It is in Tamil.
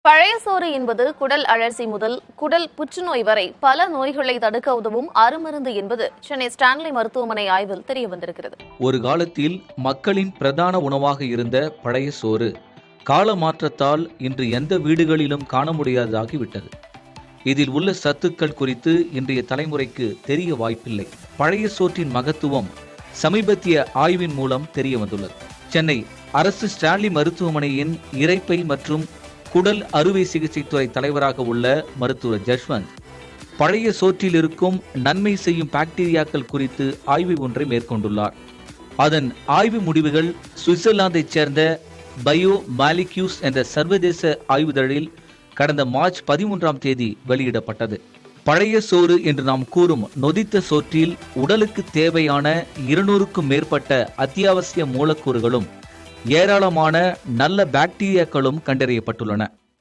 பழைய சோறு என்பது குடல் அழற்சி முதல் குடல் புற்றுநோய் வரை பல நோய்களை தடுக்க உதவும் அருமருந்து என்பது சென்னை ஸ்டான்லி மருத்துவமனை ஆய்வில் தெரிய வந்திருக்கிறது. ஒரு காலத்தில் மக்களின் பிரதான உணவாக இருந்த பழைய சோறு கால மாற்றத்தால் இன்று எந்த வீடுகளிலும் காண முடியாததாகிவிட்டது. இதில் உள்ள சத்துக்கள் குறித்து இன்றைய தலைமுறைக்கு தெரிய வாய்ப்பில்லை. பழைய சோற்றின் மகத்துவம் சமீபத்திய ஆய்வின் மூலம் தெரிய வந்துள்ளது. சென்னை அரசு ஸ்டான்லி மருத்துவமனையின் இரைப்பை மற்றும் குடல் அறுவை சிகிச்சை துறை தலைவராக உள்ள மருத்துவர் ஜஸ்வந்த் பழைய சோற்றில் இருக்கும் நன்மை செய்யும் பாக்டீரியாக்கள் குறித்து ஆய்வு ஒன்றை மேற்கொண்டுள்ளார். அதன் ஆய்வு முடிவுகள் சுவிட்சர்லாந்தைச் சேர்ந்த பயோ மாலிக்யூஸ் என்ற சர்வதேச ஆய்வுதழில் கடந்த மார்ச் 13ஆம் தேதி வெளியிடப்பட்டது. பழைய சோறு என்று நாம் கூறும் நொதித்த சோற்றில் உடலுக்கு தேவையான 200க்கும் மேற்பட்ட அத்தியாவசிய மூலக்கூறுகளும் ஏராளமான நல்ல பாக்டீரியாக்களும் கண்டறியப்பட்டுள்ளன.